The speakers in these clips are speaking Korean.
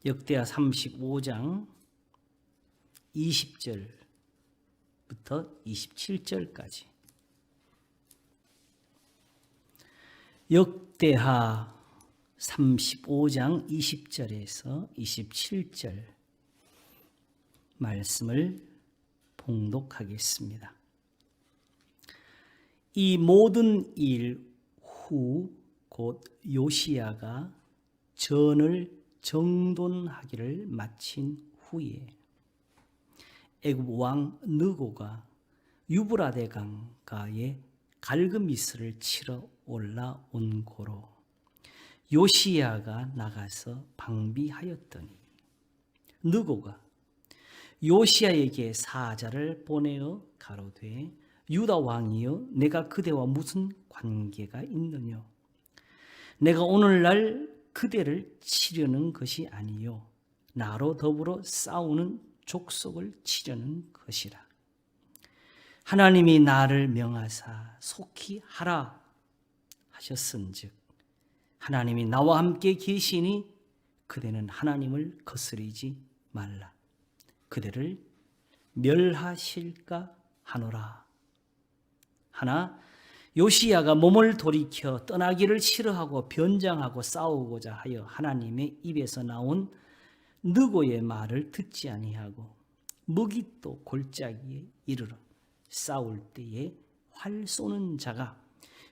역대하 35장 20절부터 27절까지. 역대하 35장 20절에서 27절 말씀을 봉독하겠습니다. 이 모든 일 후 곧 요시야가 전을 정돈하기를 마친 후에 애굽 왕 느고가 유브라데 강가에 갈그미스를 치러 올라온 고로 요시야가 나가서 방비하였더니 느고가 요시야에게 사자를 보내어 가로되 유다 왕이여 내가 그대와 무슨 관계가 있느냐? 내가 오늘날 그대를 치려는 것이 아니요 나로 더불어 싸우는 족속을 치려는 것이라. 하나님이 나를 명하사 속히 하라 하셨은즉 하나님이 나와 함께 계시니 그대는 하나님을 거스르지 말라. 그대를 멸하실까 하노라. 하나 요시야가 몸을 돌이켜 떠나기를 싫어하고 변장하고 싸우고자 하여 하나님의 입에서 나온 느고의 말을 듣지 아니하고 무깃도 골짜기에 이르러 싸울 때에 활 쏘는 자가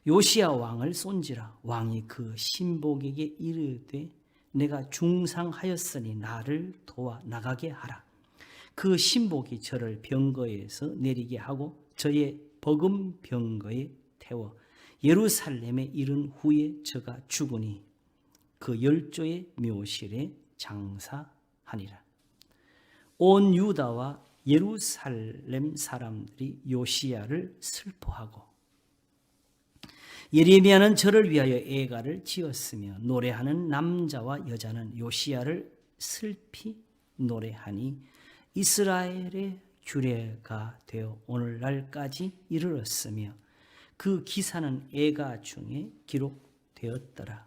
요시야 왕을 쏜지라. 왕이 그 신복에게 이르되 내가 중상하였으니 나를 도와 나가게 하라. 그 신복이 저를 병거에서 내리게 하고 저의 버금 병거에 태워 예루살렘에 이른 후에 저가 죽으니 그 열조의 묘실에 장사하니라. 온 유다와 예루살렘 사람들이 요시야를 슬퍼하고 예레미야는 저를 위하여 애가를 지었으며 노래하는 남자와 여자는 요시야를 슬피 노래하니 이스라엘의 규례가 되어 오늘날까지 이르렀으며 그 기사는 애가 중에 기록되었더라.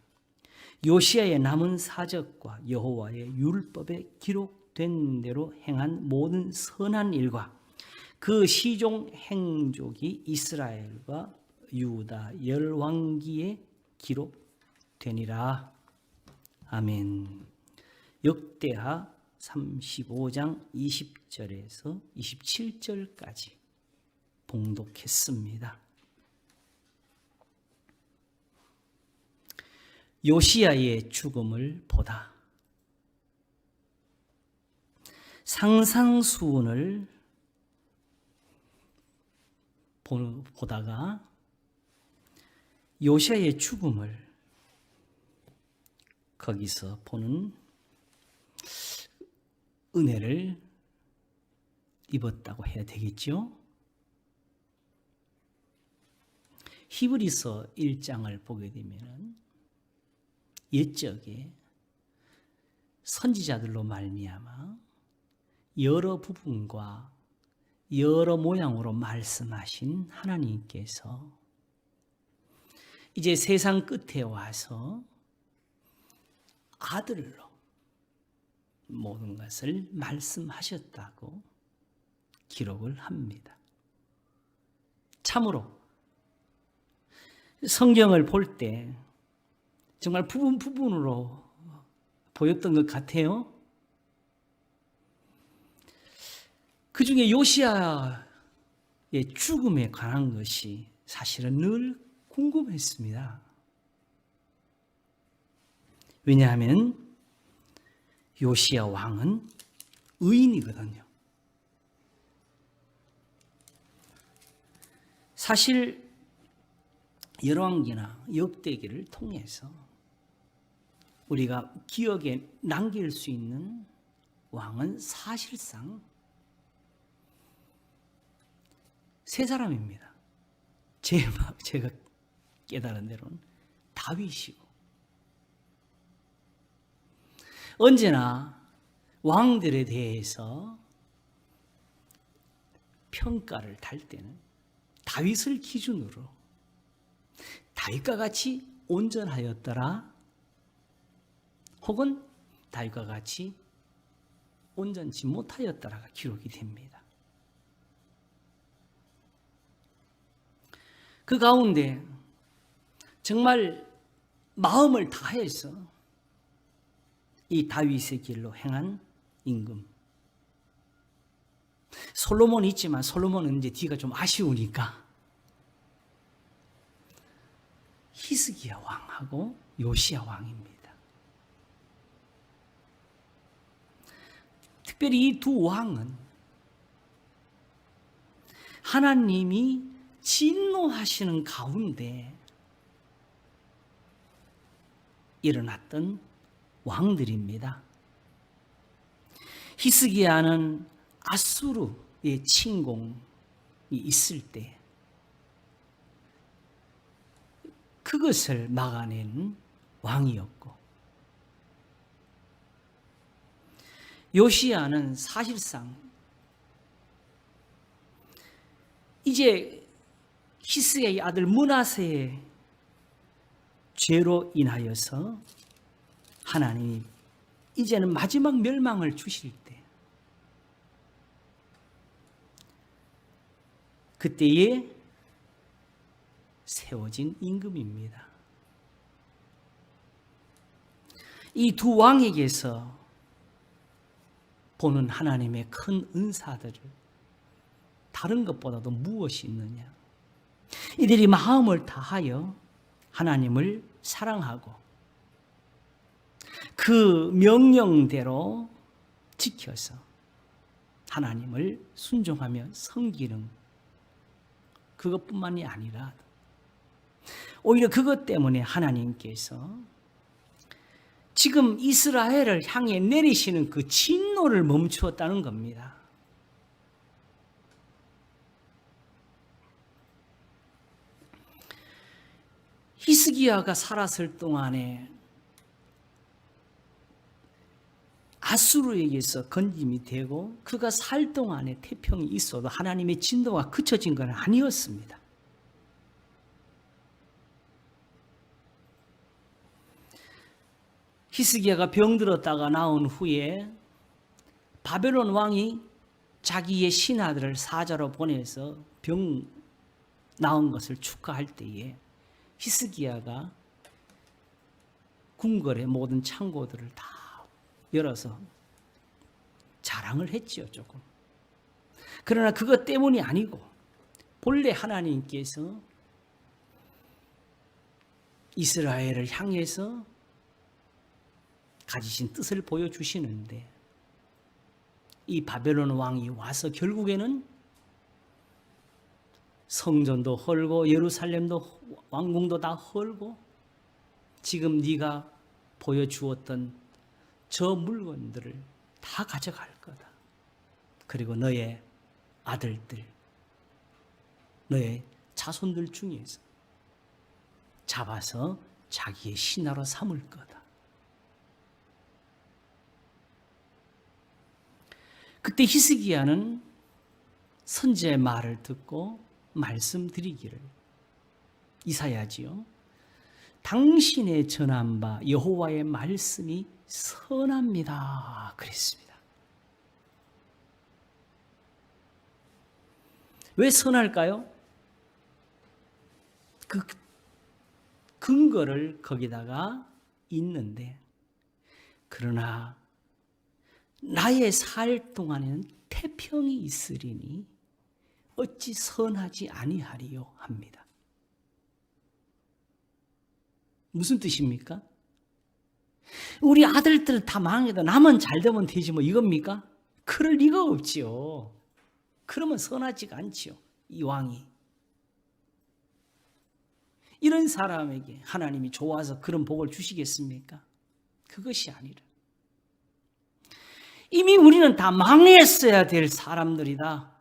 요시야의 남은 사적과 여호와의 율법에 기록된 대로 행한 모든 선한 일과 그 시종 행족이 이스라엘과 유다 열왕기에 기록되니라. 아멘. 역대하 35장 20절에서 27절까지 봉독했습니다. 요시야의 죽음을 보다. 상상수훈을 보다가 요시야의 죽음을 거기서 보는 은혜를 입었다고 해야 되겠죠? 히브리서 1장을 보게 되면 옛적에 선지자들로 말미암아 여러 부분과 여러 모양으로 말씀하신 하나님께서 이제 세상 끝에 와서 아들로 모든 것을 말씀하셨다고 기록을 합니다. 참으로 성경을 볼 때 정말 부분으로 보였던 것 같아요. 그 중에 요시야의 죽음에 관한 것이 사실은 늘 궁금했습니다. 왜냐하면 요시야 왕은 의인이거든요. 사실 열왕기나 역대기를 통해서 우리가 기억에 남길 수 있는 왕은 사실상 세 사람입니다. 제가 깨달은 대로는 다윗이고, 언제나 왕들에 대해서 평가를 달 때는 다윗을 기준으로 다윗과 같이 온전하였더라, 혹은 다윗과 같이 온전치 못하였다라가 기록이 됩니다. 그 가운데 정말 마음을 다해서 이 다윗의 길로 행한 임금. 솔로몬이 있지만 솔로몬은 이제 뒤가 좀 아쉬우니까 히스기야 왕하고 요시야 왕입니다. 특별히 이 두 왕은 하나님이 진노하시는 가운데 일어났던 왕들입니다. 히스기야는 아수르의 침공이 있을 때 그것을 막아낸 왕이었고, 요시야는 사실상 이제 히스기야의 아들 므낫세의 죄로 인하여서 하나님이 이제는 마지막 멸망을 주실 때, 그때에 세워진 임금입니다. 이 두 왕에게서 보는 하나님의 큰 은사들을 다른 것보다도 무엇이 있느냐? 이들이 마음을 다하여 하나님을 사랑하고 그 명령대로 지켜서 하나님을 순종하며 섬기는 그것뿐만이 아니라 오히려 그것 때문에 하나님께서 지금 이스라엘을 향해 내리시는 그 진노를 멈추었다는 겁니다. 히스기야가 살았을 동안에 아수르에게서 건짐이 되고 그가 살 동안에 태평이 있어도 하나님의 진노가 그쳐진 건 아니었습니다. 히스기야가 병들었다가 나온 후에 바벨론 왕이 자기의 신하들을 사자로 보내서 병 나은 것을 축하할 때에 히스기야가 궁궐의 모든 창고들을 다 열어서 자랑을 했지요, 조금. 그러나 그것 때문이 아니고 본래 하나님께서 이스라엘을 향해서 가지신 뜻을 보여주시는데 이 바벨론 왕이 와서 결국에는 성전도 헐고 예루살렘도 왕궁도 다 헐고 지금 네가 보여주었던 저 물건들을 다 가져갈 거다. 그리고 너의 아들들, 너의 자손들 중에서 잡아서 자기의 신하로 삼을 거다. 그때 히스기야는 선지자의 말을 듣고 말씀드리기를, 이사야지요, 당신의 전한 바 여호와의 말씀이 선합니다 그랬습니다. 왜 선할까요? 그 근거를 거기다가 있는데, 그러나 나의 살 동안에는 태평이 있으리니 어찌 선하지 아니하리요 합니다. 무슨 뜻입니까? 우리 아들들은 다 망해도 나만 잘 되면 되지 뭐 이겁니까? 그럴 리가 없지요. 그러면 선하지가 않지요, 이 왕이. 이런 사람에게 하나님이 좋아서 그런 복을 주시겠습니까? 그것이 아니라 이미 우리는 다 망했어야 될 사람들이다.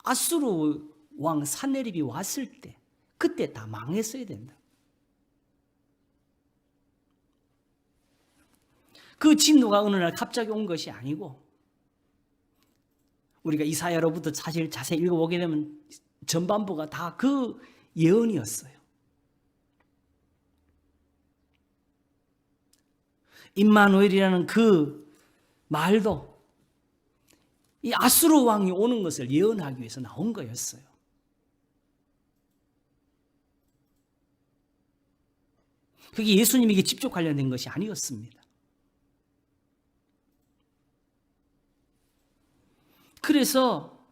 아수르 왕 산헤립이 왔을 때 그때 다 망했어야 된다. 그 진노가 어느 날 갑자기 온 것이 아니고, 우리가 이사야로부터 사실 자세히 읽어보게 되면 전반부가 다 그 예언이었어요. 임마누엘이라는 그 말도 이 아수르 왕이 오는 것을 예언하기 위해서 나온 거였어요. 그게 예수님에게 직접 관련된 것이 아니었습니다. 그래서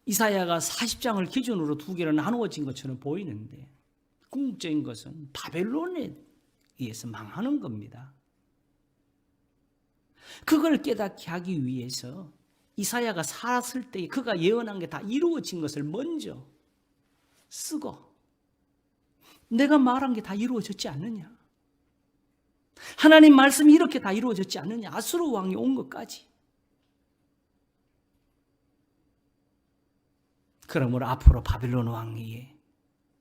이사야가 40장을 기준으로 두 개로 나누어진 것처럼 보이는데 궁극적인 것은 바벨론에 의해서 망하는 겁니다. 그걸 깨닫게 하기 위해서 이사야가 살았을 때 그가 예언한 게 다 이루어진 것을 먼저 쓰고 내가 말한 게 다 이루어졌지 않느냐? 하나님 말씀이 이렇게 다 이루어졌지 않느냐? 아수르 왕이 온 것까지. 그러므로 앞으로 바벨론 왕위에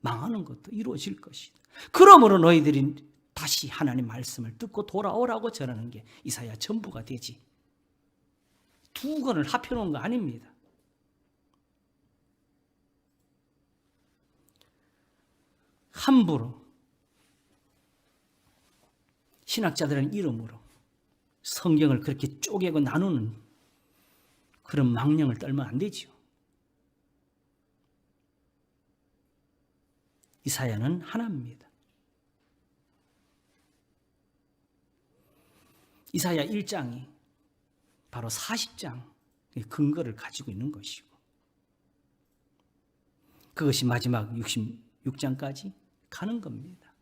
망하는 것도 이루어질 것이다. 그러므로 너희들이 다시 하나님 말씀을 듣고 돌아오라고 전하는 게 이사야 전부가 되지. 두 권을 합해놓은 거 아닙니다. 함부로 신학자들은 이름으로 성경을 그렇게 쪼개고 나누는 그런 망령을 떨면 안 되지요. 이사야는 하나입니다. 이사야 1장이 바로 40장의 근거를 가지고 있는 것이고 그것이 마지막 66장까지 가는 겁니다.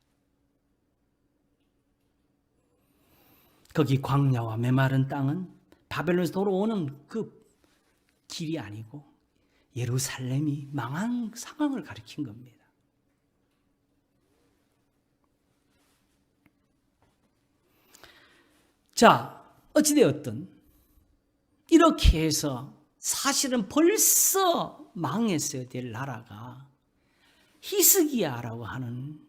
거기 광야와 메마른 땅은 바벨론에서 돌아오는 그 길이 아니고 예루살렘이 망한 상황을 가리킨 겁니다. 자, 어찌되었든 이렇게 해서 사실은 벌써 망했어야 될 나라가 히스기야라고 하는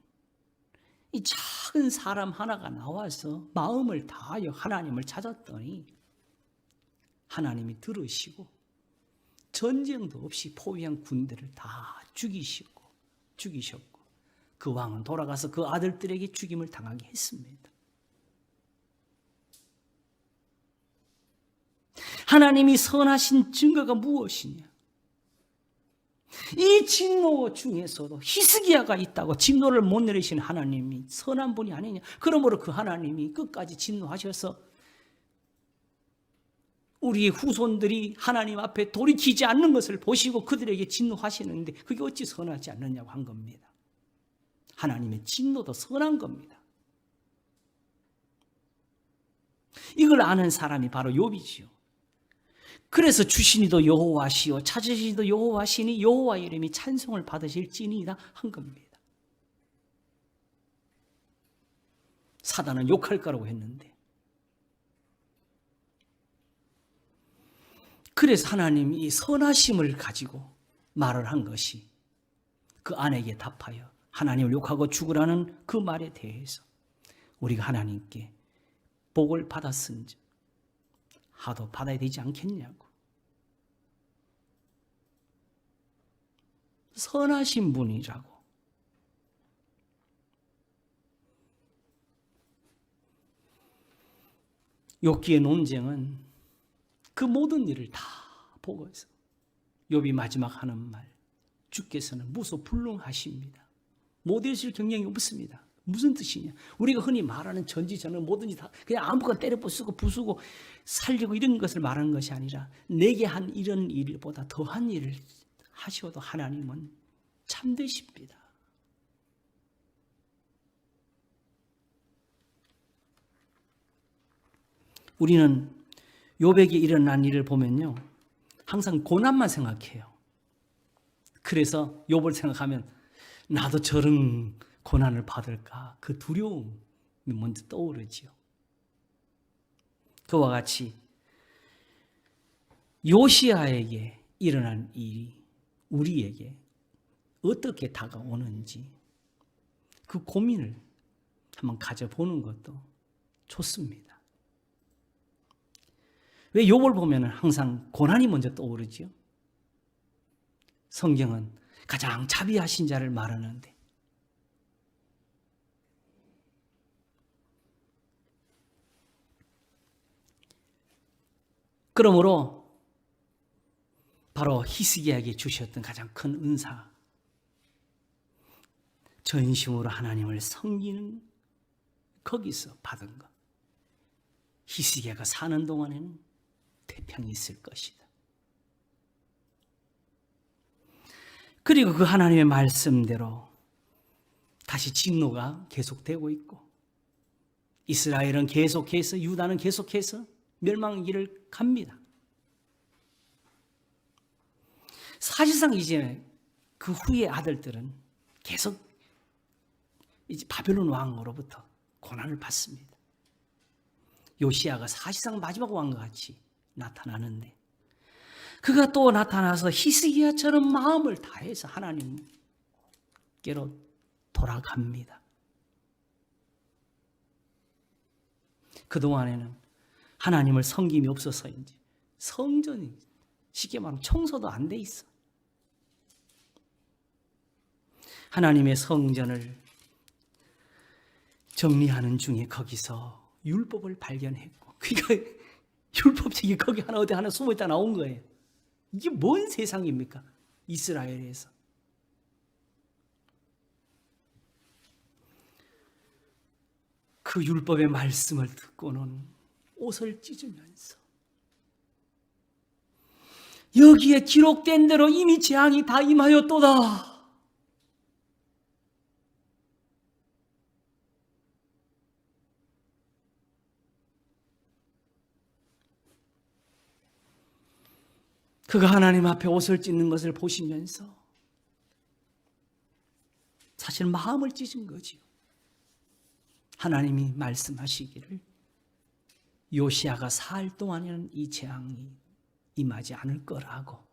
이 작은 사람 하나가 나와서 마음을 다하여 하나님을 찾았더니 하나님이 들으시고 전쟁도 없이 포위한 군대를 다 죽이셨고 그 왕은 돌아가서 그 아들들에게 죽임을 당하게 했습니다. 하나님이 선하신 증거가 무엇이냐? 이 진노 중에서도 히스기야가 있다고 진노를 못 내리신 하나님이 선한 분이 아니냐? 그러므로 그 하나님이 끝까지 진노하셔서 우리의 후손들이 하나님 앞에 돌이키지 않는 것을 보시고 그들에게 진노하시는데 그게 어찌 선하지 않느냐고 한 겁니다. 하나님의 진노도 선한 겁니다. 이걸 아는 사람이 바로 욥이지요. 그래서 주시니도 여호와시요 찾으시니도 여호와시니 여호와 이름이 찬송을 받으실지니이다 한 겁니다. 사단은 욕할 거라고 했는데 그래서 하나님이 선하심을 가지고 말을 한 것이 그 아내에게 답하여 하나님을 욕하고 죽으라는 그 말에 대해서 우리가 하나님께 복을 받았은지 하도 받아야 되지 않겠냐고. 선하신 분이라고. 욥기의 논쟁은 그 모든 일을 다 보고서 욥이 마지막 하는 말, 주께서는 무소불능하십니다. 못 이루실 경향이 없습니다. 무슨 뜻이냐? 우리가 흔히 말하는 전지전능 뭐든지 다 그냥 아무거나 때려 부수고 살리고 이런 것을 말하는 것이 아니라 내게 한 이런 일보다 더한 일을 하셔도 하나님은 참되십니다. 우리는 욥에게 일어난 일을 보면요, 항상 고난만 생각해요. 그래서 욥을 생각하면 나도 저런 고난을 받을까 그 두려움이 먼저 떠오르지요. 그와 같이 요시야에게 일어난 일이 우리에게 어떻게 다가오는지 그 고민을 한번 가져보는 것도 좋습니다. 왜 욥을 보면 항상 고난이 먼저 떠오르지요? 성경은 가장 자비하신 자를 말하는데 그러므로 바로 히스기야에게 주셨던 가장 큰 은사, 전심으로 하나님을 섬기는 거기서 받은 것. 히스기야가 사는 동안에는 태평이 있을 것이다. 그리고 그 하나님의 말씀대로 다시 진노가 계속되고 있고, 이스라엘은 계속해서, 유다는 계속해서 멸망의 길을 갑니다. 사실상 이제 그 후의 아들들은 계속 이제 바벨론 왕으로부터 고난을 받습니다. 요시야가 사실상 마지막 왕과 같이 나타나는데, 그가 또 나타나서 히스기야처럼 마음을 다해서 하나님께로 돌아갑니다. 그동안에는 하나님을 섬김이 없어서인지 성전이 쉽게 말하면 청소도 안 돼 있어. 하나님의 성전을 정리하는 중에 거기서 율법을 발견했고, 그러니까 율법책이 거기 하나 어디 하나 숨어있다 나온 거예요. 이게 뭔 세상입니까? 이스라엘에서. 그 율법의 말씀을 듣고는 옷을 찢으면서, 여기에 기록된 대로 이미 재앙이 다 임하였도다. 그가 하나님 앞에 옷을 찢는 것을 보시면서 사실 마음을 찢은 거지요. 하나님이 말씀하시기를 요시야가 살 동안에는 이 재앙이 임하지 않을 거라고.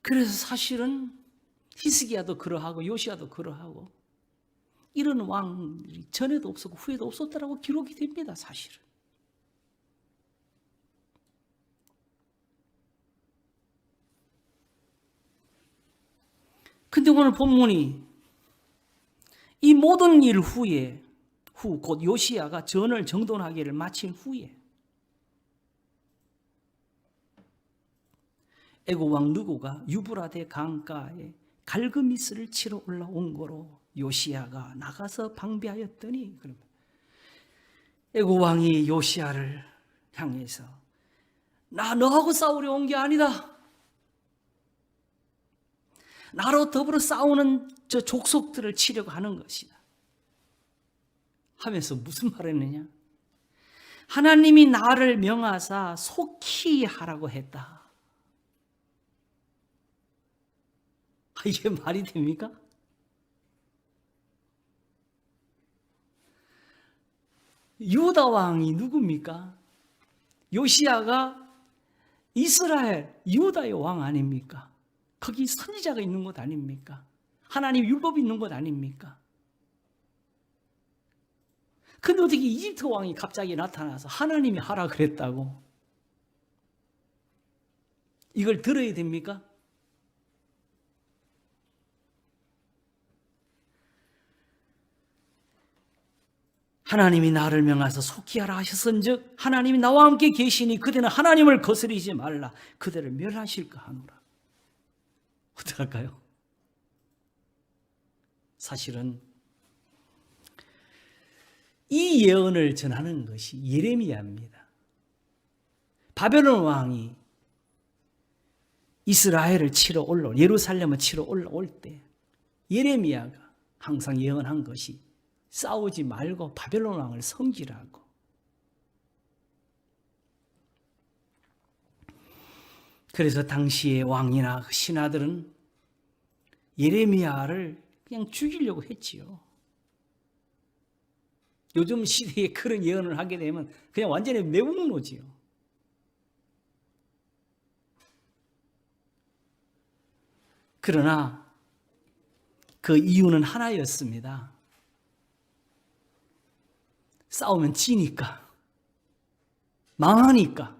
그래서 사실은 히스기야도 그러하고 요시야도 그러하고 이런 왕이 전에도 없었고 후에도 없었다라고 기록이 됩니다. 사실은. 근데 오늘 본문이 이 모든 일 후에 곧 요시야가 전을 정돈하기를 마친 후에 애굽 왕 느고가 유브라데 강가에 갈그미스를 치러 올라온 거로 요시야가 나가서 방비하였더니, 애굽 왕이 요시야를 향해서 나 너하고 싸우려 온 게 아니다. 나로 더불어 싸우는 저 족속들을 치려고 하는 것이다. 하면서 무슨 말을 했느냐? 하나님이 나를 명하사 속히 하라고 했다. 이게 말이 됩니까? 유다 왕이 누굽니까? 요시야가 이스라엘 유다의 왕 아닙니까? 거기 선지자가 있는 것 아닙니까? 하나님 율법이 있는 것 아닙니까? 근데 어떻게 이집트 왕이 갑자기 나타나서 하나님이 하라 그랬다고? 이걸 들어야 됩니까? 하나님이 나를 명하사 속히 하라 하셨은즉 하나님이 나와 함께 계시니 그대는 하나님을 거스리지 말라. 그대를 멸하실까 하노라. 어떡할까요? 사실은 이 예언을 전하는 것이 예레미야입니다. 바벨론 왕이 이스라엘을 치러 올라올, 예루살렘을 치러 올라올 때 예레미야가 항상 예언한 것이 싸우지 말고 바벨론 왕을 섬기라고. 그래서 당시의 왕이나 신하들은 예레미야를 그냥 죽이려고 했지요. 요즘 시대에 그런 예언을 하게 되면 그냥 완전히 매국노지요. 그러나 그 이유는 하나였습니다. 싸우면 지니까, 망하니까.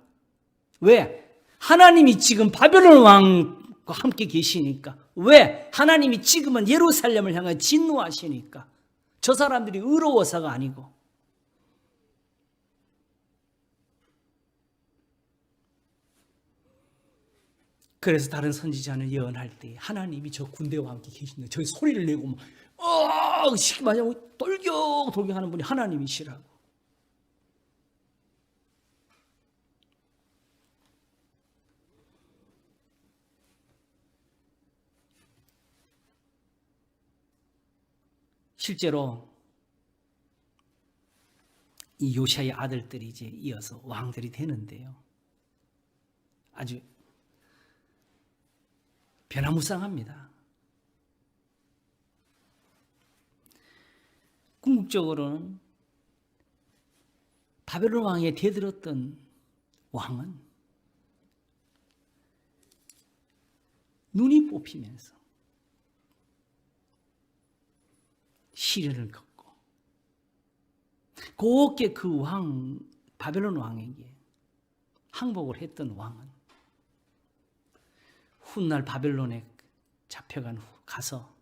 왜? 하나님이 지금 바벨론 왕과 함께 계시니까 왜? 하나님이 지금은 예루살렘을 향해 진노하시니까. 저 사람들이 의로워서가 아니고. 그래서 다른 선지자는 예언할 때 하나님이 저 군대와 함께 계신다. 저기 소리를 내고 막 시키마냥 돌격돌격 하는 분이 하나님이시라고. 실제로 이 요시아의 아들들이 이제 이어서 왕들이 되는데요. 아주 변화무쌍합니다. 궁극적으로는 바벨론 왕에 대들었던 왕은 눈이 뽑히면서 시련을 겪고 곱게 그 왕, 바벨론 왕에게 항복을 했던 왕은 훗날 바벨론에 잡혀간 후 가서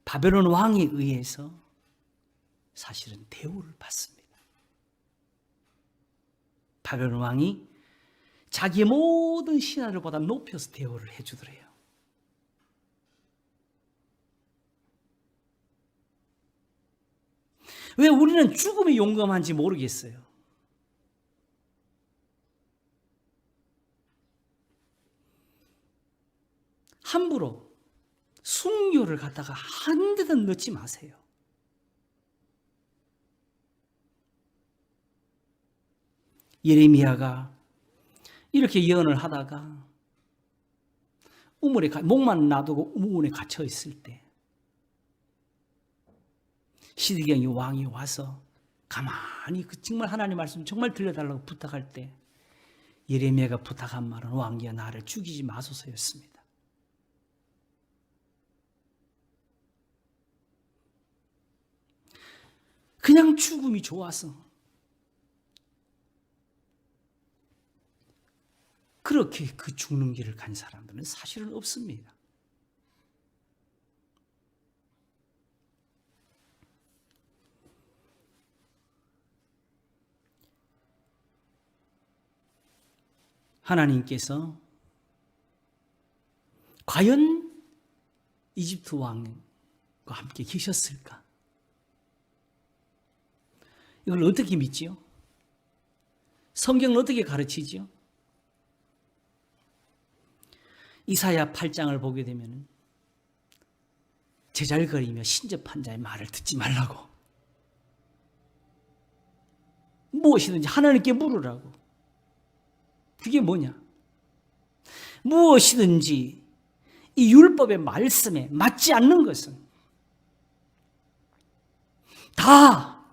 바벨론 왕에 의해서 사실은 대우를 받습니다. 바벨론 왕이 자기의 모든 신하들보다 높여서 대우를 해주더래요. 왜 우리는 죽음이 용감한지 모르겠어요. 함부로 순교를 갖다가 한 데도 넣지 마세요. 예레미야가 이렇게 예언을 하다가 우물에 목만 놔두고 우물에 갇혀 있을 때 시드기야의 왕이 와서 가만히 정말 하나님 말씀 정말 들려달라고 부탁할 때 예레미야가 부탁한 말은 왕이여 나를 죽이지 마소서였습니다. 그냥 죽음이 좋아서 그렇게 그 죽는 길을 간 사람들은 사실은 없습니다. 하나님께서 과연 이집트 왕과 함께 계셨을까? 이걸 어떻게 믿지요? 성경은 어떻게 가르치지요? 이사야 8장을 보게 되면 제잘거리며 신접한 자의 말을 듣지 말라고, 무엇이든지 하나님께 물으라고. 그게 뭐냐? 무엇이든지 이 율법의 말씀에 맞지 않는 것은 다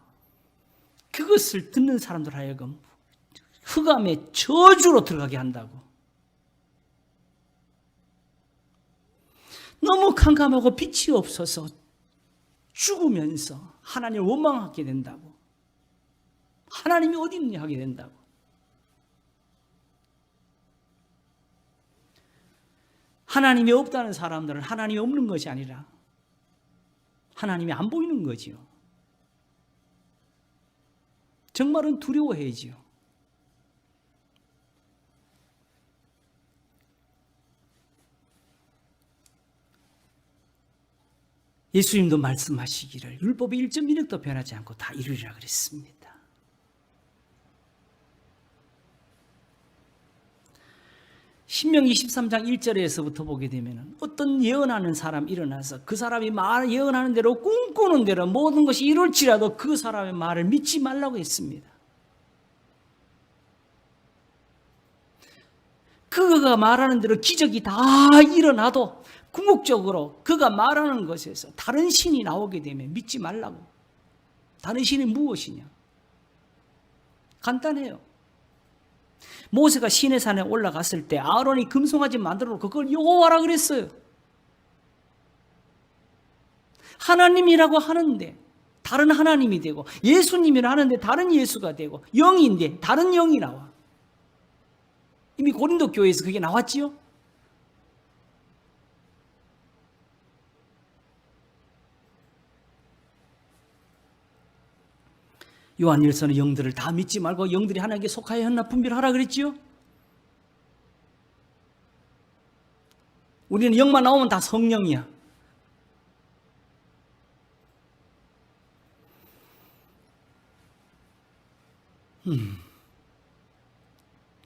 그것을 듣는 사람들 하여금 흑암의 저주로 들어가게 한다고. 너무 캄캄하고 빛이 없어서 죽으면서 하나님을 원망하게 된다고. 하나님이 어디 있느냐 하게 된다고. 하나님이 없다는 사람들은 하나님이 없는 것이 아니라 하나님이 안 보이는 거지요. 정말은 두려워해야지요. 예수님도 말씀하시기를 율법이 1.1획도 변하지 않고 다 이루리라 그랬습니다. 신명기 23장 1절에서부터 보게 되면 어떤 예언하는 사람이 일어나서 그 사람이 예언하는 대로 꿈꾸는 대로 모든 것이 이룰지라도 그 사람의 말을 믿지 말라고 했습니다. 그가 말하는 대로 기적이 다 일어나도 궁극적으로 그가 말하는 것에서 다른 신이 나오게 되면 믿지 말라고. 다른 신이 무엇이냐? 간단해요. 모세가 시내산에 올라갔을 때 아론이 금송아지 만들어 놓고 그걸 여호와라 그랬어요. 하나님이라고 하는데 다른 하나님이 되고, 예수님이라 하는데 다른 예수가 되고, 영인데 다른 영이 나와. 이미 고린도 교회에서 그게 나왔지요. 요한일서는 영들을 다 믿지 말고 영들이 하나님께 속하여 했나 분별하라 그랬지요. 우리는 영만 나오면 다 성령이야.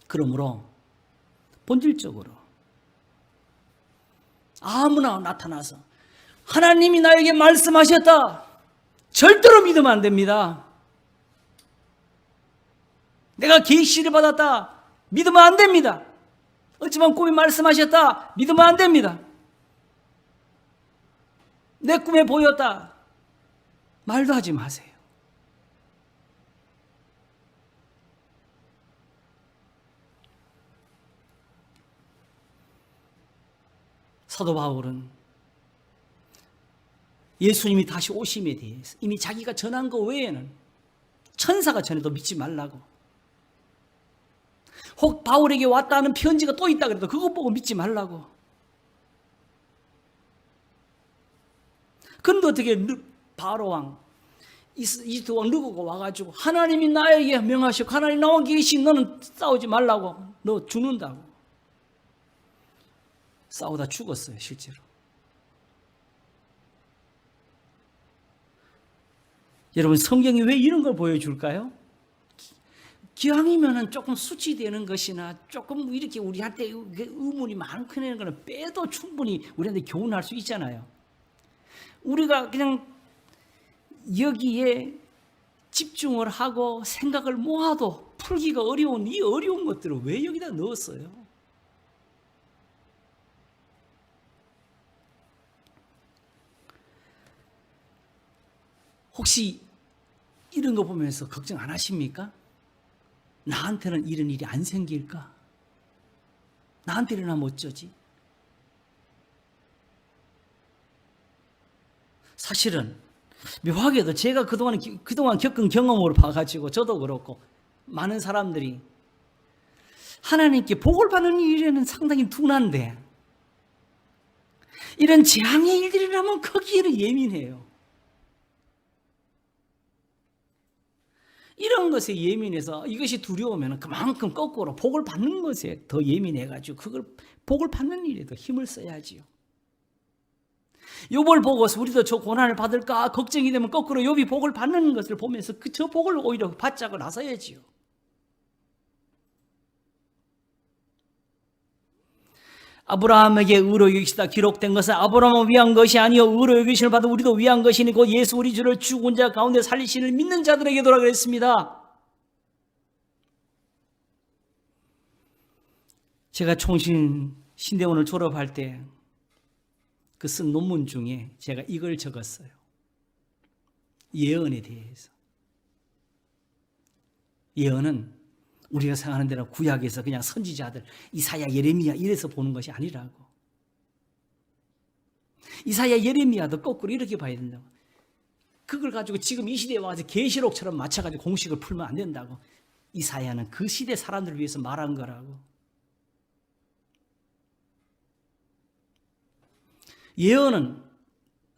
그러므로 본질적으로 아무나 나타나서 하나님이 나에게 말씀하셨다, 절대로 믿으면 안 됩니다. 내가 계시를 받았다, 믿으면 안 됩니다. 어찌만 꿈에 말씀하셨다, 믿으면 안 됩니다. 내 꿈에 보였다, 말도 하지 마세요. 사도 바울은 예수님이 다시 오심에 대해서 이미 자기가 전한 것 외에는 천사가 전해도 믿지 말라고, 혹 바울에게 왔다는 편지가 또 있다 그래도 그것 보고 믿지 말라고. 그런데 어떻게 바로왕, 이집트 왕 르고가 와가지고 하나님이 나에게 명하시고 하나님 나와 계신 너는 싸우지 말라고, 너 죽는다고. 싸우다 죽었어요, 실제로. 여러분, 성경이 왜 이런 걸 보여줄까요? 기왕이면 조금 수치되는 것이나 조금 이렇게 우리한테 의문이 많고 하는 거는 빼도 충분히 우리한테 교훈할 수 있잖아요. 우리가 그냥 여기에 집중을 하고 생각을 모아도 풀기가 어려운 이 어려운 것들을 왜 여기다 넣었어요? 혹시 이런 거 보면서 걱정 안 하십니까? 나한테는 이런 일이 안 생길까? 나한테 일어나면 어쩌지? 사실은 묘하게도 제가 그동안 겪은 경험으로 봐가지고 저도 그렇고 많은 사람들이 하나님께 복을 받는 일에는 상당히 둔한데 이런 재앙의 일들이라면 거기에는 예민해요. 이런 것에 예민해서 이것이 두려우면 그만큼 거꾸로 복을 받는 것에 더 예민해가지고 그걸 복을 받는 일에 더 힘을 써야지요. 욥을 보고서 우리도 저 고난을 받을까 걱정이 되면 거꾸로 욥이 복을 받는 것을 보면서 저 복을 오히려 받자고 나서야지요. 아브라함에게 의로 여기시다 기록된 것은 아브라함을 위한 것이 아니요 의로 여기심을 받아 우리도 위한 것이니 곧 예수 우리 주를 죽은 자 가운데 살리시는 믿는 자들에게도라 그랬습니다. 제가 총신 신대원을 졸업할 때 그 쓴 논문 중에 제가 이걸 적었어요. 예언에 대해서. 예언은 우리가 생각하는 대로 구약에서 그냥 선지자들 이사야, 예레미야 이래서 보는 것이 아니라고. 이사야, 예레미야도 거꾸로 이렇게 봐야 된다고. 그걸 가지고 지금 이 시대에 와서 계시록처럼 맞춰가지고 공식을 풀면 안 된다고. 이사야는 그 시대 사람들을 위해서 말한 거라고. 예언은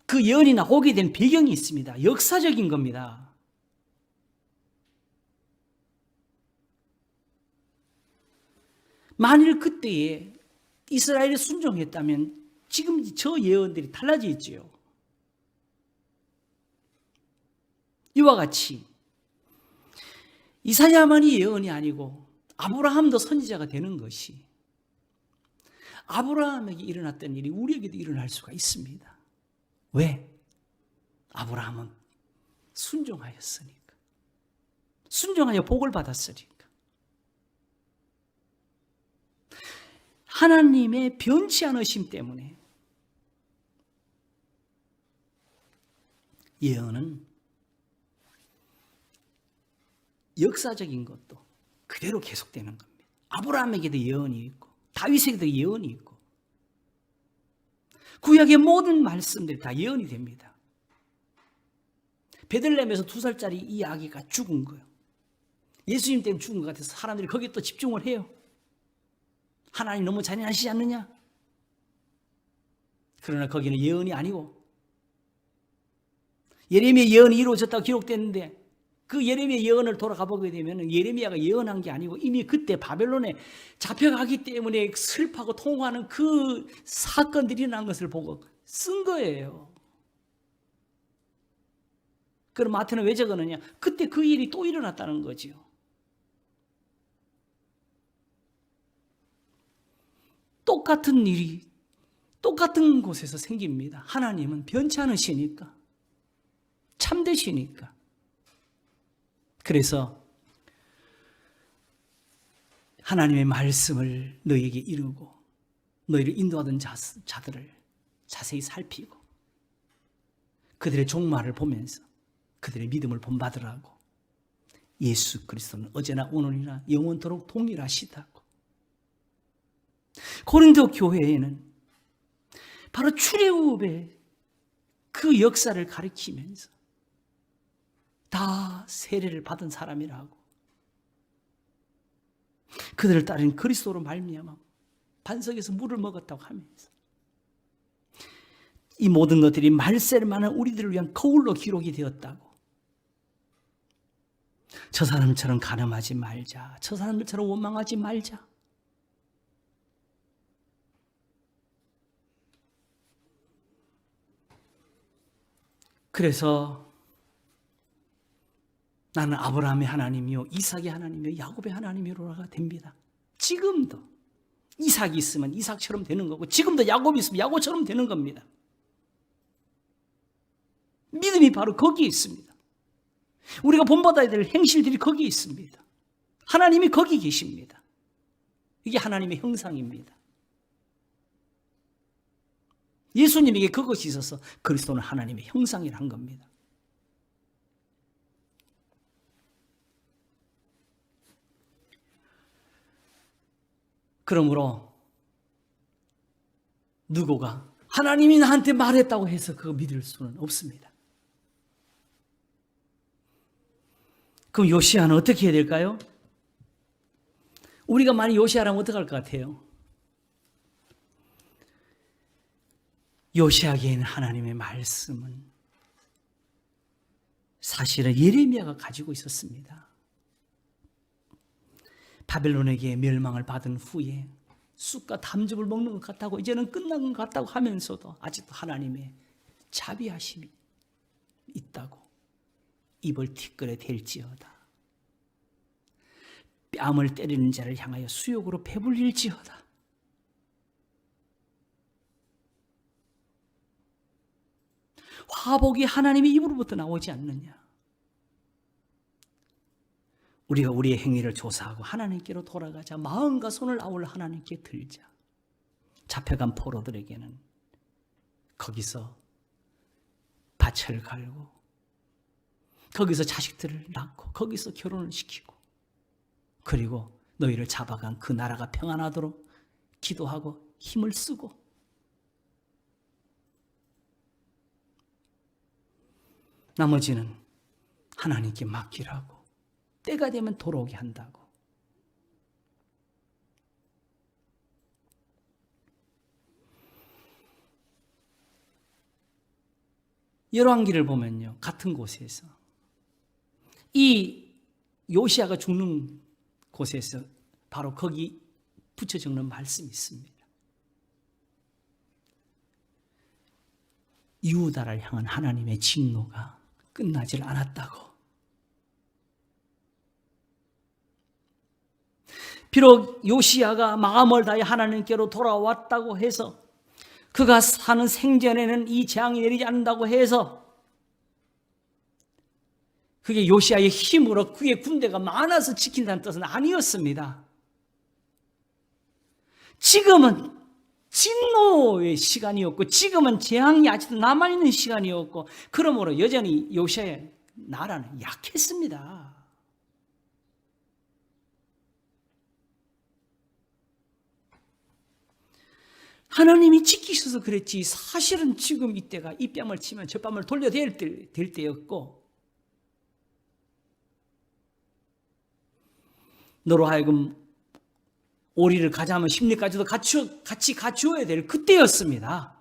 그 예언이 나오게 된 배경이 있습니다. 역사적인 겁니다. 만일 그때에 이스라엘이 순종했다면 지금 저 예언들이 달라져 있지요. 이와 같이 이사야만이 예언이 아니고 아브라함도 선지자가 되는 것이 아브라함에게 일어났던 일이 우리에게도 일어날 수가 있습니다. 왜? 아브라함은 순종하였으니까. 순종하여 복을 받았으니까. 하나님의 변치 않으심 때문에 예언은 역사적인 것도 그대로 계속되는 겁니다. 아브라함에게도 예언이 있고 다윗에게도 예언이 있고 구약의 모든 말씀들이 다 예언이 됩니다. 베들레헴에서 2살짜리 이 아기가 죽은 거예요. 예수님 때문에 죽은 것 같아서 사람들이 거기에 또 집중을 해요. 하나님 너무 잔인하시지 않느냐? 그러나 거기는 예언이 아니고 예레미야 예언이 이루어졌다고 기록됐는데 그 예레미야 예언을 돌아가 보게 되면 예레미야가 예언한 게 아니고 이미 그때 바벨론에 잡혀가기 때문에 슬퍼하고 통곡하는 그 사건들이 일어난 것을 보고 쓴 거예요. 그럼 마태는 왜 적었느냐? 그때 그 일이 또 일어났다는 거죠. 똑같은 일이 똑같은 곳에서 생깁니다. 하나님은 변치 않으시니까, 참되시니까. 그래서 하나님의 말씀을 너희에게 이루고 너희를 인도하던 자들을 자세히 살피고 그들의 종말을 보면서 그들의 믿음을 본받으라고. 예수 그리스도는 어제나 오늘이나 영원토록 동일하시다고. 고린도 교회에는 바로 출애굽의 그 역사를 가리키면서 다 세례를 받은 사람이라고, 그들을 따른 그리스도로 말미암아 반석에서 물을 먹었다고 하면서 이 모든 것들이 말세를 많은 우리들을 위한 거울로 기록이 되었다고. 저 사람처럼 가늠하지 말자, 저 사람들처럼 원망하지 말자. 그래서 나는 아브라함의 하나님이요 이삭의 하나님이요 야곱의 하나님이로가 됩니다. 지금도 이삭이 있으면 이삭처럼 되는 거고, 지금도 야곱이 있으면 야곱처럼 되는 겁니다. 믿음이 바로 거기에 있습니다. 우리가 본받아야 될 행실들이 거기에 있습니다. 하나님이 거기 계십니다. 이게 하나님의 형상입니다. 예수님에게 그것이 있어서 그리스도는 하나님의 형상이란 겁니다. 그러므로 누구가 하나님이 나한테 말했다고 해서 그거 믿을 수는 없습니다. 그럼 요시야는 어떻게 해야 될까요? 우리가 만약 요시야라면 어떻게 할 것 같아요? 요시야에게 있는 하나님의 말씀은 사실은 예레미야가 가지고 있었습니다. 바벨론에게 멸망을 받은 후에 쑥과 담즙을 먹는 것 같다고, 이제는 끝난 것 같다고 하면서도 아직도 하나님의 자비하심이 있다고. 입을 티끌에 댈지어다. 뺨을 때리는 자를 향하여 수욕으로 배불릴지어다. 화복이 하나님의 입으로부터 나오지 않느냐. 우리가 우리의 행위를 조사하고 하나님께로 돌아가자. 마음과 손을 아울러 하나님께 들자. 잡혀간 포로들에게는 거기서 밭을 갈고 거기서 자식들을 낳고 거기서 결혼을 시키고, 그리고 너희를 잡아간 그 나라가 평안하도록 기도하고 힘을 쓰고, 나머지는 하나님께 맡기라고. 때가 되면 돌아오게 한다고. 열왕기를 보면요, 같은 곳에서 이 요시야가 죽는 곳에서 바로 거기 붙여 적는 말씀이 있습니다. 유다를 향한 하나님의 진노가 끝나질 않았다고. 비록 요시야가 마음을 다해 하나님께로 돌아왔다고 해서, 그가 사는 생전에는 이 재앙이 내리지 않는다고 해서 그게 요시야의 힘으로 그의 군대가 많아서 지킨다는 뜻은 아니었습니다. 지금은 진노의 시간이었고, 지금은 재앙이 아직도 남아있는 시간이었고, 그러므로 여전히 요시야의 나라는 약했습니다. 하나님이 지키셔서 그랬지, 사실은 지금 이때가 이 뺨을 치면 저 뺨을 돌려댈 때였고, 너로 하여금 오리를 가자면 심리까지도 같이 갖추어야 될 그때였습니다.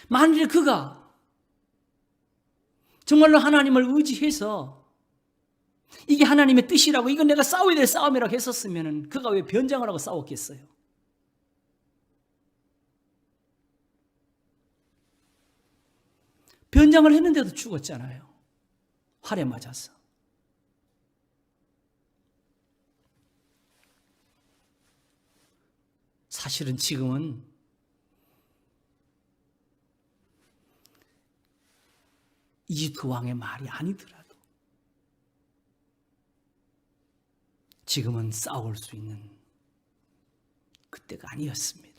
만일에 그가 정말로 하나님을 의지해서 이게 하나님의 뜻이라고 이건 내가 싸워야 될 싸움이라고 했었으면 그가 왜 변장을 하고 싸웠겠어요? 변장을 했는데도 죽었잖아요. 활에 맞아서. 사실은 지금은 이집트 왕의 말이 아니더라도 지금은 싸울 수 있는 그때가 아니었습니다.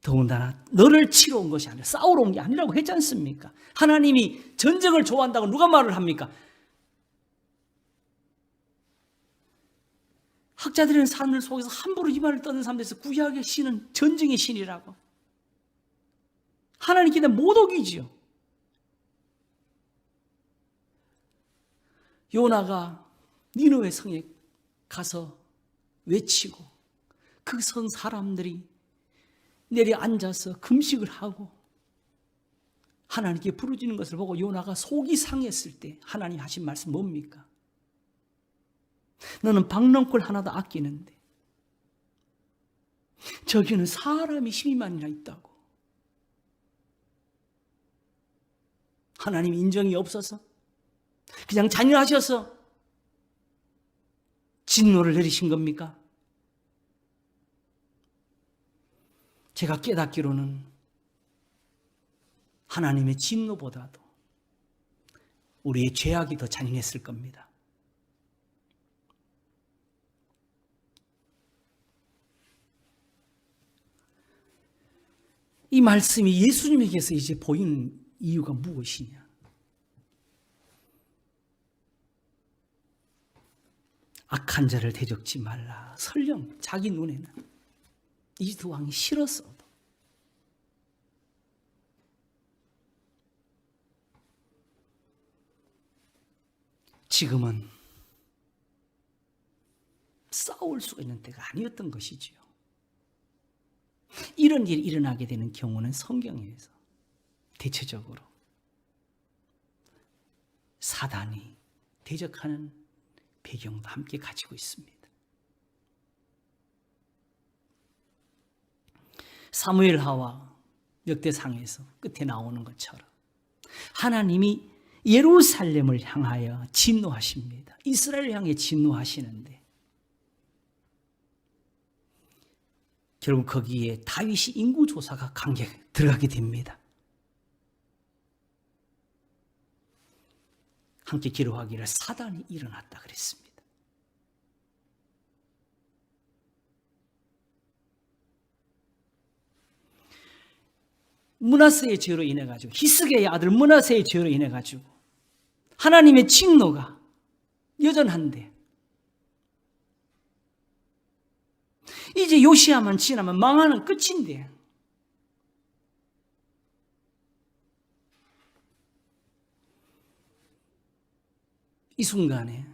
더군다나 너를 치러 온 것이 아니라 싸우러 온 게 아니라고 했지 않습니까? 하나님이 전쟁을 좋아한다고 누가 말을 합니까? 학자들은 사람들 속에서 함부로 이 말을 떠는 사람들에서 구약의 신은 전쟁의 신이라고. 하나님께 대한 모독이지요. 요나가 니느웨 성에 가서 외치고 그 성 사람들이 내려앉아서 금식을 하고 하나님께 부르짖는 것을 보고 요나가 속이 상했을 때 하나님 하신 말씀 뭡니까? 너는 박넝쿨 하나도 아끼는데 저기는 사람이 12만이나 있다고. 하나님 인정이 없어서 그냥 잔인하셔서 진노를 내리신 겁니까? 제가 깨닫기로는 하나님의 진노보다도 우리의 죄악이 더 잔인했을 겁니다. 이 말씀이 예수님에게서 이제 보이는 이유가 무엇이냐? 악한 자를 대적지 말라. 설령 자기 눈에는 이집트 왕이 싫었어도 지금은 싸울 수가 있는 때가 아니었던 것이지요. 이런 일이 일어나게 되는 경우는 성경에서 대체적으로 사단이 대적하는 배경도 함께 가지고 있습니다. 사무엘하와 역대상에서 끝에 나오는 것처럼 하나님이 예루살렘을 향하여 진노하십니다. 이스라엘을 향해 진노하시는데 결국 거기에 다윗이 인구조사가 들어가게 됩니다. 함께 기록하기를 사단이 일어났다 그랬습니다. 므낫세의 죄로 인해 가지고 히스기야의 아들 므낫세의 죄로 인해 가지고 하나님의 진노가 여전한데 이제 요시야만 지나면 망하는 끝인데 이 순간에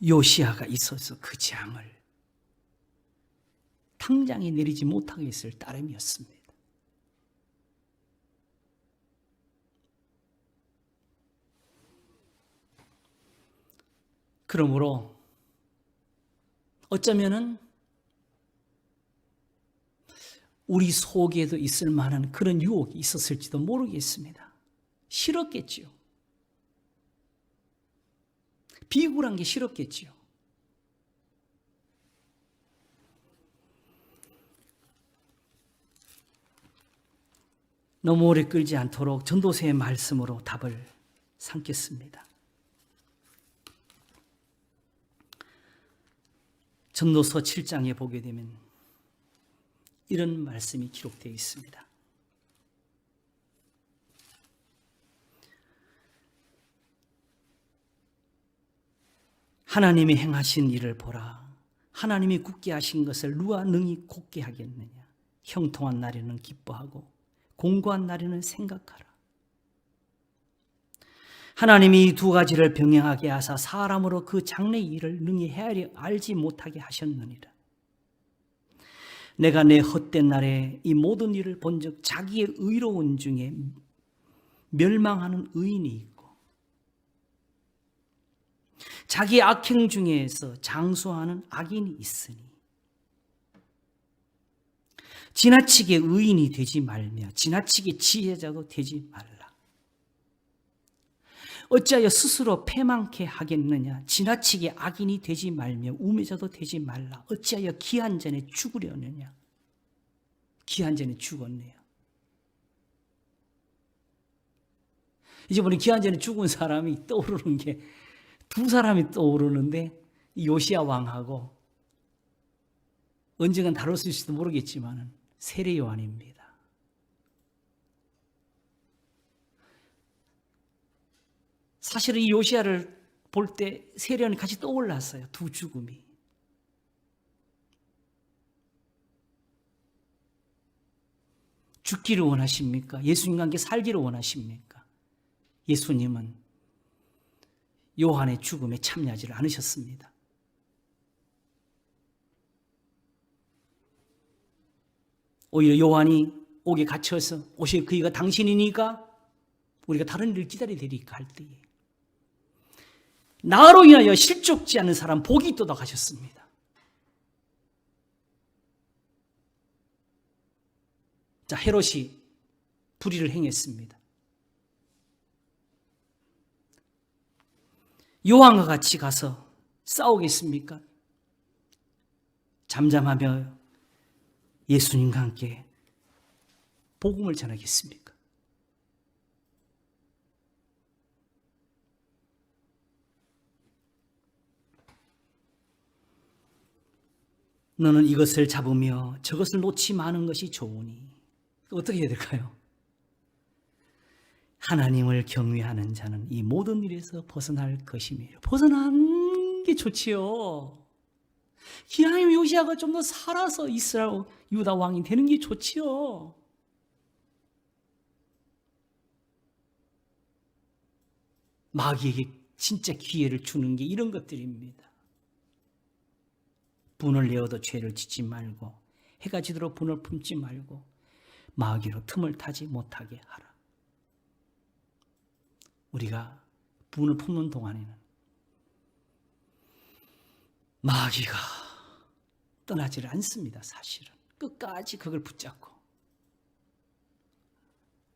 요시야가 있어서 그 재앙을 당장에 내리지 못하게 했을 따름이었습니다. 그러므로 어쩌면은 우리 속에도 있을 만한 그런 유혹이 있었을지도 모르겠습니다. 싫었겠지요. 비굴한 게 싫었겠지요. 너무 오래 끌지 않도록 전도서의 말씀으로 답을 삼겠습니다. 전도서 7장에 보게 되면 이런 말씀이 기록되어 있습니다. 하나님이 행하신 일을 보라. 하나님이 굳게 하신 것을 누가 능히 곧게 하겠느냐. 형통한 날에는 기뻐하고 공고한 날에는 생각하라. 하나님이 두 가지를 병행하게 하사 사람으로 그 장래의 일을 능히 헤아려 알지 못하게 하셨느니라. 내가 내 헛된 날에 이 모든 일을 본즉 자기의 의로운 중에 멸망하는 의인이 있고 자기의 악행 중에서 장수하는 악인이 있으니 지나치게 의인이 되지 말며 지나치게 지혜자도 되지 말라. 어찌하여 스스로 패망케 하겠느냐. 지나치게 악인이 되지 말며 우매자도 되지 말라. 어찌하여 기한 전에 죽으려느냐. 기한 전에 죽었네요. 이제 보니 기한 전에 죽은 사람이 떠오르는 게 두 사람이 떠오르는데 요시야 왕하고 언젠간 다룰 수 있을지도 모르겠지만 세례 요한입니다. 사실은 이 요시야를 볼 때 세례 요한이 같이 떠올랐어요. 두 죽음이. 죽기를 원하십니까? 예수님과 함께 살기를 원하십니까? 예수님은 요한의 죽음에 참여하지 않으셨습니다. 오히려 요한이 옥에 갇혀서 오실 그이가 당신이니까 우리가 다른 일을 기다려야 되니까 할 때에 나로 인하여 실족지 않은 사람 복이 있도다 하셨습니다. 자, 헤롯이 불의를 행했습니다. 요한과 같이 가서 싸우겠습니까? 잠잠하며 예수님과 함께 복음을 전하겠습니까? 너는 이것을 잡으며 저것을 놓지 마는 것이 좋으니 어떻게 해야 될까요? 하나님을 경외하는 자는 이 모든 일에서 벗어날 것이며 벗어난 게 좋지요. 기하임 요시야가 좀 더 살아서 이스라엘 유다 왕이 되는 게 좋지요. 마귀에게 진짜 기회를 주는 게 이런 것들입니다. 분을 내어도 죄를 짓지 말고 해가 지도록 분을 품지 말고 마귀로 틈을 타지 못하게 하라. 우리가 분을 품는 동안에는 마귀가 떠나지를 않습니다. 사실은 끝까지 그걸 붙잡고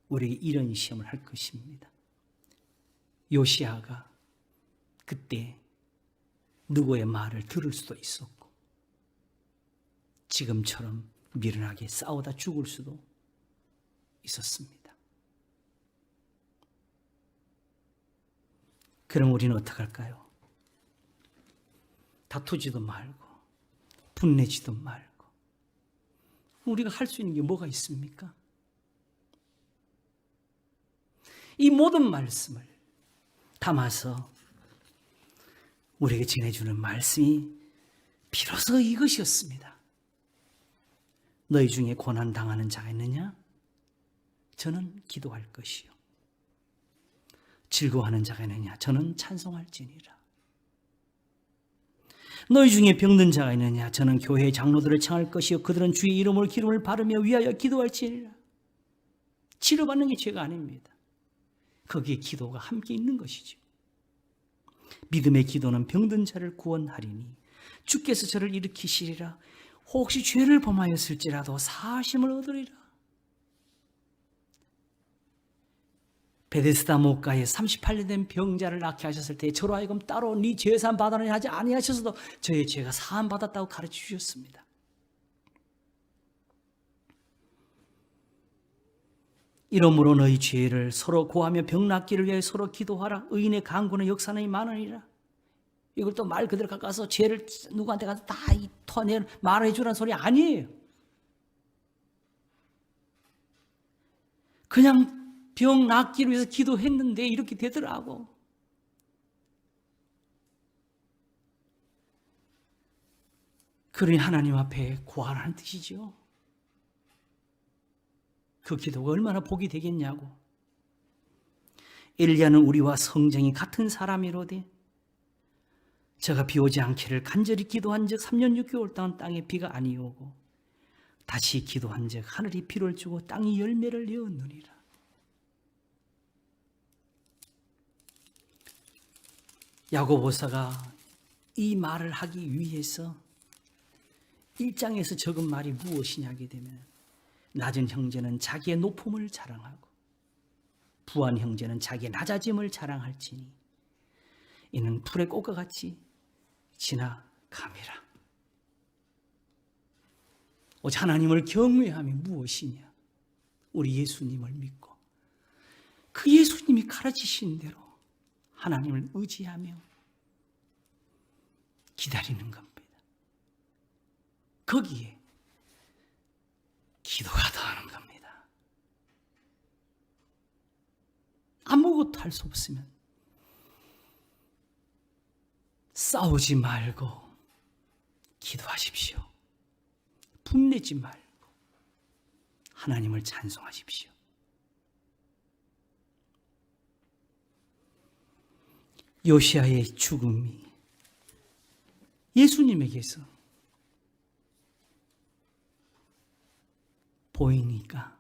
우리에게 이런 시험을 할 것입니다. 요시야가 그때 누구의 말을 들을 수도 있었고 지금처럼 미련하게 싸우다 죽을 수도 있었습니다. 그럼 우리는 어떡할까요? 다투지도 말고 분내지도 말고 우리가 할 수 있는 게 뭐가 있습니까? 이 모든 말씀을 담아서 우리에게 전해주는 말씀이 비로소 이것이었습니다. 너희 중에 고난당하는 자가 있느냐? 저는 기도할 것이요. 즐거워하는 자가 있느냐? 저는 찬송할지니라. 너희 중에 병든 자가 있느냐? 저는 교회의 장로들을 청할 것이요. 그들은 주의 이름으로 기름을 바르며 위하여 기도할지니라. 치료받는 게 죄가 아닙니다. 거기에 기도가 함께 있는 것이죠. 믿음의 기도는 병든 자를 구원하리니 주께서 저를 일으키시리라. 혹시 죄를 범하였을지라도 사심을 얻으리라. 베데스다 목가에 38년 된 병자를 낫게 하셨을 때 저로 하여금 따로 네 죄 사함 받아내니 하지 아니하셔서도 저의 죄가 사함 받았다고 가르쳐 주셨습니다. 이러므로 너희 죄를 서로 고하며 병 낫기를 위하여 서로 기도하라. 의인의 간구는 역사는 많으니라. 이걸 또 말 그대로 가서 죄를 누구한테 가서 다 토내 말해 주라는 소리 아니에요. 그냥 병 낫기를 위해서 기도했는데 이렇게 되더라고. 그러니 하나님 앞에 구하라는 뜻이죠. 그 기도가 얼마나 복이 되겠냐고. 엘리야는 우리와 성정이 같은 사람이로되 저가 비 오지 않기를 간절히 기도한 즉 3년 6개월 동안 땅에 비가 아니오고 다시 기도한즉 하늘이 비를 주고 땅이 열매를 내었느니라. 야고보서가 이 말을 하기 위해서 1장에서 적은 말이 무엇이냐 하게 되면 낮은 형제는 자기의 높음을 자랑하고 부한 형제는 자기의 낮아짐을 자랑할지니 이는 풀의 꽃과 같이 지나감이라. 오직 하나님을 경외함이 무엇이냐? 우리 예수님을 믿고 그 예수님이 가르치신 대로 하나님을 의지하며 기다리는 겁니다. 거기에 기도가 더하는 겁니다. 아무것도 할 수 없으면 싸우지 말고 기도하십시오. 분내지 말고 하나님을 찬송하십시오. 요시아의 죽음이 예수님에게서 보이니까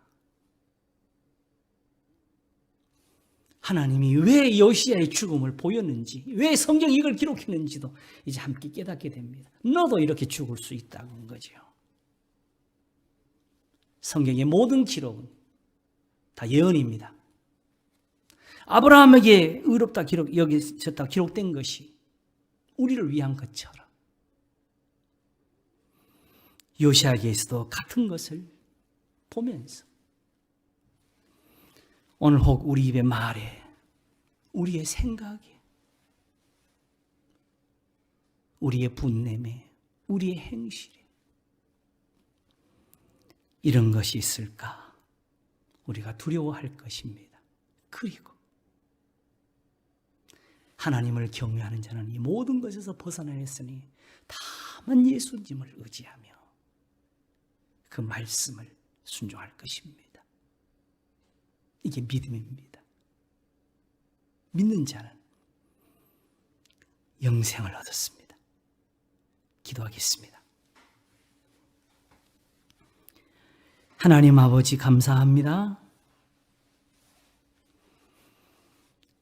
하나님이 왜 요시아의 죽음을 보였는지, 왜 성경이 이걸 기록했는지도 이제 함께 깨닫게 됩니다. 너도 이렇게 죽을 수 있다는 거죠. 성경의 모든 기록은 다 예언입니다. 아브라함에게 의롭다 여겨졌다 기록된 것이 우리를 위한 것처럼 요시아에게서도 같은 것을 보면서 오늘 혹 우리 입의 말에, 우리의 생각에, 우리의 분냄에, 우리의 행실에 이런 것이 있을까? 우리가 두려워할 것입니다. 그리고 하나님을 경외하는 자는 이 모든 것에서 벗어나였으니 다만 예수님을 의지하며 그 말씀을 순종할 것입니다. 이게 믿음입니다. 믿는 자는 영생을 얻었습니다. 기도하겠습니다. 하나님 아버지 감사합니다.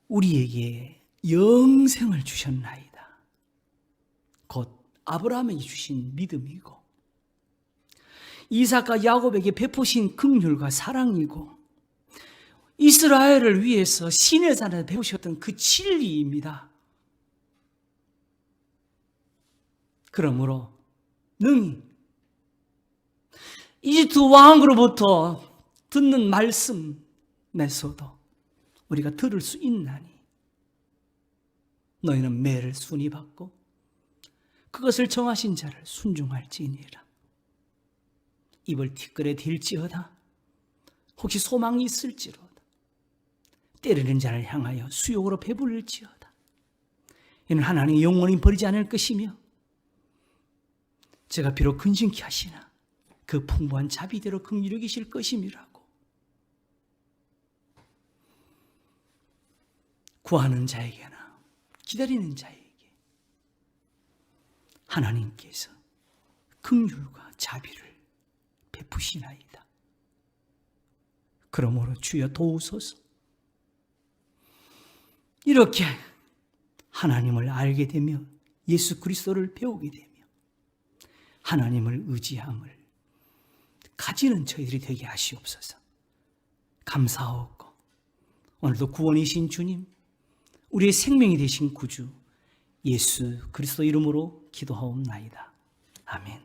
우리에게 영생을 주셨나이다. 곧 아브라함에게 주신 믿음이고 이삭과 야곱에게 베푸신 긍휼과 사랑이고 이스라엘을 위해서 신의 산에 배우셨던 그 진리입니다. 그러므로 능히 이집트 왕으로부터 듣는 말씀에서도 우리가 들을 수 있나니 너희는 매를 순히 받고 그것을 정하신 자를 순종할지니라. 입을 티끌에 댈지어다. 혹시 소망이 있을지로다. 때리는 자를 향하여 수욕으로 배부를지어다. 이는 하나님이 영원히 버리지 않을 것이며 제가 비록 근심케 하시나 그 풍부한 자비대로 긍휼히 여기실 것임이라고. 구하는 자에게나 기다리는 자에게 하나님께서 긍휼과 자비를 베푸시나이다. 그러므로 주여 도우소서. 이렇게 하나님을 알게 되며 예수 그리스도를 배우게 되며 하나님을 의지함을 가지는 저희들이 되게 하시옵소서. 감사하옵고 오늘도 구원이신 주님, 우리의 생명이 되신 구주 예수 그리스도 이름으로 기도하옵나이다. 아멘.